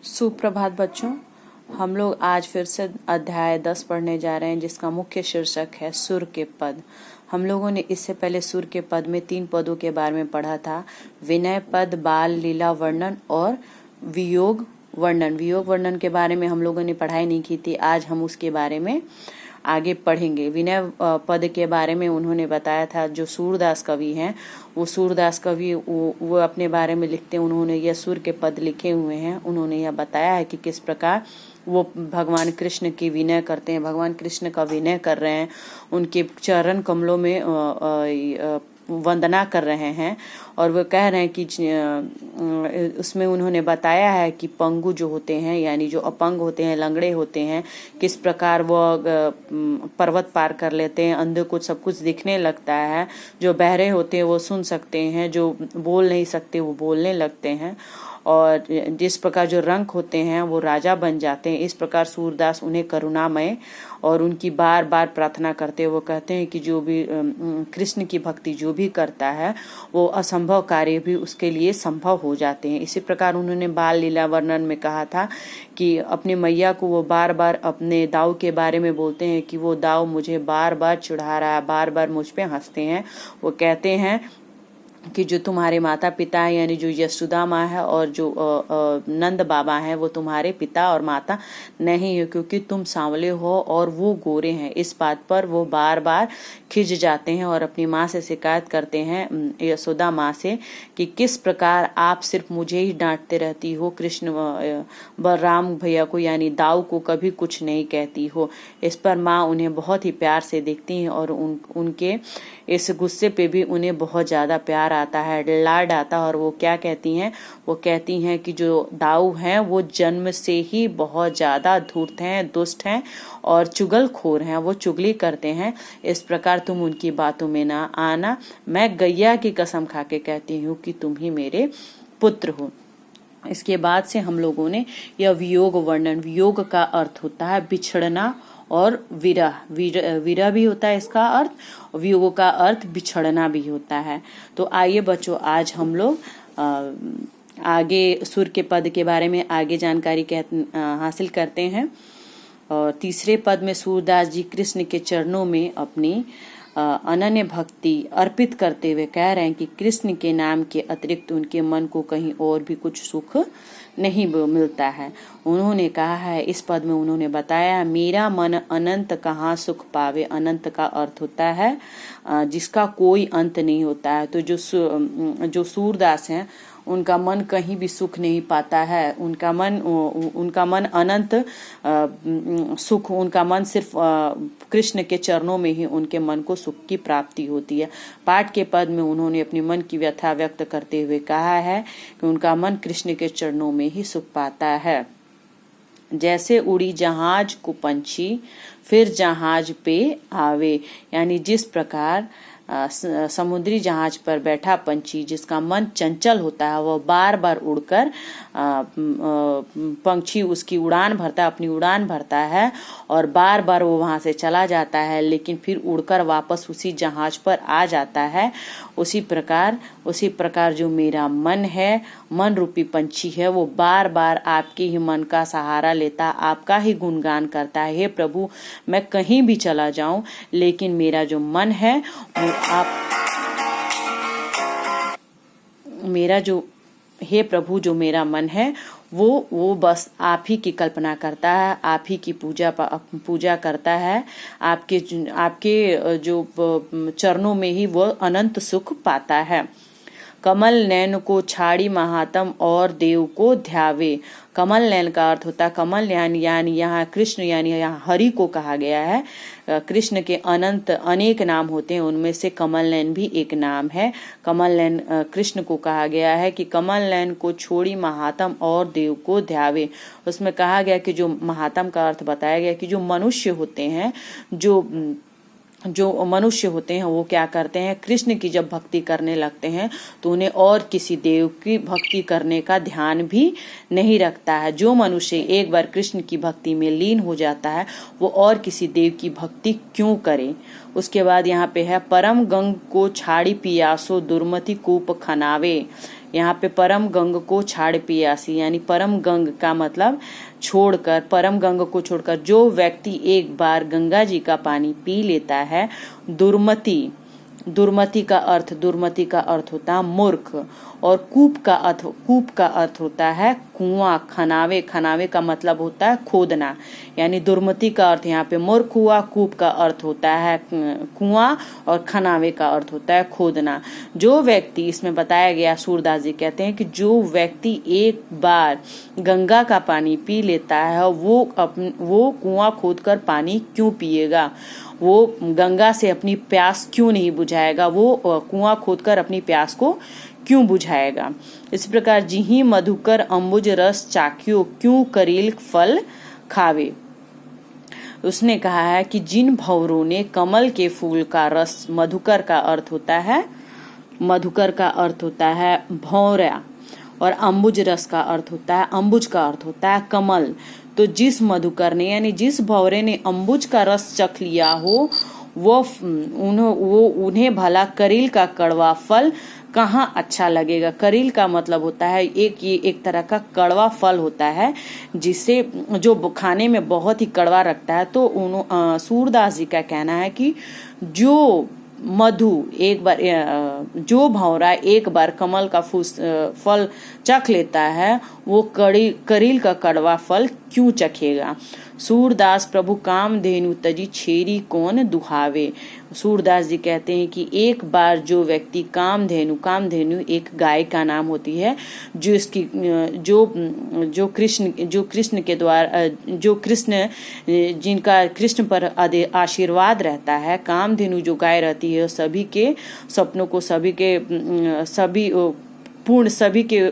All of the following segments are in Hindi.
सुप्रभात बच्चों। हम लोग आज फिर से अध्याय 10 पढ़ने जा रहे हैं, जिसका मुख्य शीर्षक है सुर के पद। हम लोगों ने इससे पहले सुर के पद में 3 पदों के बारे में पढ़ा था: विनय पद, बाल लीला वर्णन और वियोग वर्णन। वियोग वर्णन के बारे में हम लोगों ने पढ़ाई नहीं की थी। आज हम उसके बारे में आगे पढ़ेंगे। विनय पद के बारे में उन्होंने बताया था, जो सूरदास कवि हैं, वो सूरदास कवि वो अपने बारे में लिखते हैं। उन्होंने यह सुर के पद लिखे हुए हैं। उन्होंने यह बताया है कि किस प्रकार वो भगवान कृष्ण की विनय करते हैं, भगवान कृष्ण का विनय कर रहे हैं, उनके चरण कमलों में वंदना कर रहे हैं। और वो कह रहे हैं कि उसमें उन्होंने बताया है कि पंगु जो होते हैं, यानी जो अपंग होते हैं, लंगड़े होते हैं, किस प्रकार वो पर्वत पार कर लेते हैं, अंधे को सब कुछ दिखने लगता है, जो बहरे होते हैं वो सुन सकते हैं, जो बोल नहीं सकते वो बोलने लगते हैं, और जिस प्रकार जो रंक होते हैं वो राजा बन जाते हैं। इस प्रकार सूरदास उन्हें करुणामय और उनकी बार बार प्रार्थना करते हैं। वो कहते हैं कि जो भी कृष्ण की भक्ति जो भी करता है, वो असंभव कार्य भी उसके लिए संभव हो जाते हैं। इसी प्रकार उन्होंने बाल लीला वर्णन में कहा था कि अपनी मैया को वो बार बार अपने दाऊ के बारे में बोलते हैं कि वो दाऊ मुझे बार बार चिढ़ा रहा है, बार बार मुझ पे हंसते हैं। वो कहते हैं कि जो तुम्हारे माता पिता है, यानी जो यशोदा माँ है और जो नंद बाबा हैं, वो तुम्हारे पिता और माता नहीं है, क्योंकि तुम सांवले हो और वो गोरे हैं। इस बात पर वो बार बार खिंच जाते हैं और अपनी माँ से शिकायत करते हैं, यशोदा माँ से, कि किस प्रकार आप सिर्फ मुझे ही डांटते रहती हो, कृष्ण बलराम भैया को यानी दाऊ को कभी कुछ नहीं कहती हो। इस पर माँ उन्हें बहुत ही प्यार से देखती हैं और उनके इस गुस्से पे भी उन्हें बहुत ज्यादा प्यार आता है, लाड आता है। और वो क्या कहती हैं? वो कहती हैं कि जो दाऊ हैं वो जन्म से ही बहुत ज्यादा धूर्त हैं, दुष्ट हैं और चुगलखोर हैं, वो चुगली करते हैं। इस प्रकार तुम उनकी बातों में ना आना। मैं गैया की कसम खा के कहती हूँ कि तुम ही मेरे पुत्र हो। इसके बाद से हम लोगों ने यह वियोग वर्णन, वियोग का अर्थ होता है बिछड़ना और विरह, विरह भी होता है इसका अर्थ, वियोग का अर्थ बिछड़ना भी होता है। तो आइए बच्चों, आज हम लोग आगे सुर के पद के बारे में आगे जानकारी हासिल करते हैं। और तीसरे पद में सूरदास जी कृष्ण के चरणों में अपनी अनन्य भक्ति अर्पित करते हुए कह रहे हैं कि कृष्ण के नाम के अतिरिक्त उनके मन को कहीं और भी कुछ सुख नहीं मिलता है। उन्होंने कहा है, इस पद में उन्होंने बताया, मेरा मन अनंत कहाँ सुख पावे। अनंत का अर्थ होता है जिसका कोई अंत नहीं होता है। तो जो सूरदास हैं, उनका मन कहीं भी सुख नहीं पाता है। उनका मन अनंत सुख, उनका मन सिर्फ कृष्ण के चरणों में ही उनके मन को सुख की प्राप्ति होती है। पाठ के पद में उन्होंने अपनी मन की व्यथा व्यक्त करते हुए कहा है कि उनका मन कृष्ण के चरणों में ही सुख पाता है। जैसे उड़ी जहाज को पंछी फिर जहाज पे आवे, यानी जिस प्रकार समुद्री जहाज पर बैठा पंछी जिसका मन चंचल होता है, वह बार बार उड़कर पंछी उसकी उड़ान भरता है, अपनी उड़ान भरता है और बार बार वो वहां से चला जाता है, लेकिन फिर उड़कर वापस उसी जहाज पर आ जाता है। उसी प्रकार जो मेरा मन है, मन रूपी पंछी है, वो बार बार आपके ही मन का सहारा लेता, आपका ही गुणगान करता है। हे प्रभु, मैं कहीं भी चला जाऊं, लेकिन मेरा जो मन है हे प्रभु, जो मेरा मन है वो बस आप ही की कल्पना करता है, आप ही की पूजा करता है। आपके जो चरणों में ही वो अनंत सुख पाता है। कमल नैन को छाड़ी महात्म और देव को ध्यावे। कमल नैन का अर्थ होता है कमल, यानी यहाँ कृष्ण यानी यहाँ हरि को कहा गया है। कृष्ण के अनंत अनेक नाम होते हैं, उनमें से कमल नैन भी एक नाम है। कमल नैन कृष्ण को कहा गया है कि कमल नैन को छोड़ी महात्म और देव को ध्यावे। उसमें कहा गया कि जो महात्म का अर्थ बताया गया कि जो मनुष्य होते हैं, जो मनुष्य होते हैं वो क्या करते हैं, कृष्ण की जब भक्ति करने लगते हैं तो उन्हें और किसी देव की भक्ति करने का ध्यान भी नहीं रखता है। जो मनुष्य एक बार कृष्ण की भक्ति में लीन हो जाता है, वो और किसी देव की भक्ति क्यों करे। उसके बाद यहाँ पे है, परम गंग को छाड़ी पियासो दुर्मति कूप खनावे। यहाँ पे परम गंग को छाड़ पियासी, यानी परम गंग का मतलब छोड़कर, परम गंग को छोड़कर जो व्यक्ति एक बार गंगा जी का पानी पी लेता है, दुर्मति, दुर्मति का अर्थ होता है मूर्ख, और कूप का अर्थ होता है कुआं, खनावे, खनावे का मतलब होता है खोदना, यानी दुर्मति का अर्थ यहाँ पे मूर्ख हुआ, कूप का अर्थ होता है कुआं, और खनावे का अर्थ होता है खोदना। जो व्यक्ति, इसमें बताया गया, सूरदास जी कहते हैं कि जो व्यक्ति एक बार गंगा का पानी पी लेता है वो कुआं खोदकर पानी क्यों पिएगा, वो गंगा से अपनी प्यास क्यों नहीं बुझाएगा, वो कुआं खोदकर अपनी प्यास को क्यों बुझाएगा। इस प्रकार जिहि मधुकर अम्बुज रस चाख्यो, क्यों करील फल खावे। उसने कहा है कि जिन भंवरों ने कमल के फूल का रस, मधुकर का अर्थ होता है भंवरा, और अम्बुज रस का अर्थ होता है, अम्बुज का अर्थ होता है कमल। तो जिस मधुकर ने, यानी जिस भंवरे ने अम्बुज का रस चख लिया हो, वो उन्हें भला करील का कड़वा फल कहाँ अच्छा लगेगा। करील का मतलब होता है ये एक तरह का कड़वा फल होता है, जिसे जो खाने में बहुत ही कड़वा रखता है। तो सूरदास जी का कहना है कि जो मधु एक बार, जो भंवरा एक बार कमल का फल चख लेता है, वो करील का कड़वा फल क्यों चखेगा। सूरदास प्रभु कामधेनु तजी छेरी कौन दुहावे। सूरदास जी कहते हैं कि एक बार जो व्यक्ति कामधेनु एक गाय का नाम होती है, जो इसकी जो कृष्ण के द्वारा, जो कृष्ण, जिनका कृष्ण पर आशीर्वाद रहता है, कामधेनु जो गाय रहती है, सभी के सपनों को, सभी के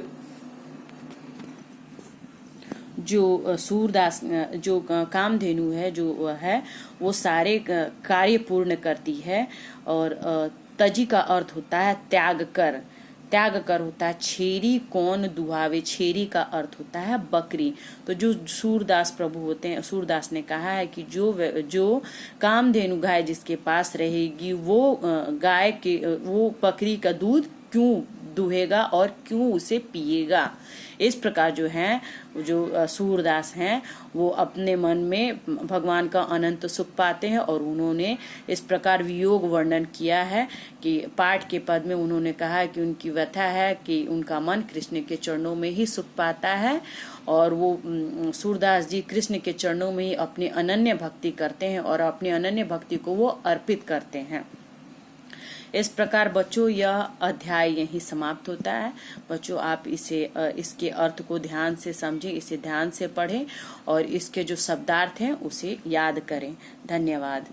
जो सूरदास, जो कामधेनु है, जो है वो सारे कार्य पूर्ण करती है। और तजी का अर्थ होता है त्याग कर होता है छेरी कौन दुहावे, छेरी का अर्थ होता है बकरी। तो जो सूरदास प्रभु होते हैं, सूरदास ने कहा है कि जो कामधेनु गाय जिसके पास रहेगी, वो बकरी का दूध क्यों दुहेगा और क्यों उसे पिएगा। इस प्रकार जो सूरदास हैं वो अपने मन में भगवान का अनंत सुख पाते हैं, और उन्होंने इस प्रकार वियोग वर्णन किया है कि पाठ के पद में उन्होंने कहा है कि उनकी व्यथा है कि उनका मन कृष्ण के चरणों में ही सुख पाता है, और वो सूरदास जी कृष्ण के चरणों में ही अपनी अनन्य भक्ति करते हैं और अपनी अनन्य भक्ति को वो अर्पित करते हैं। इस प्रकार बच्चों यह अध्याय यहीं समाप्त होता है। बच्चों आप इसके अर्थ को ध्यान से समझें, इसे ध्यान से पढ़ें और इसके जो शब्दार्थ हैं उसे याद करें। धन्यवाद।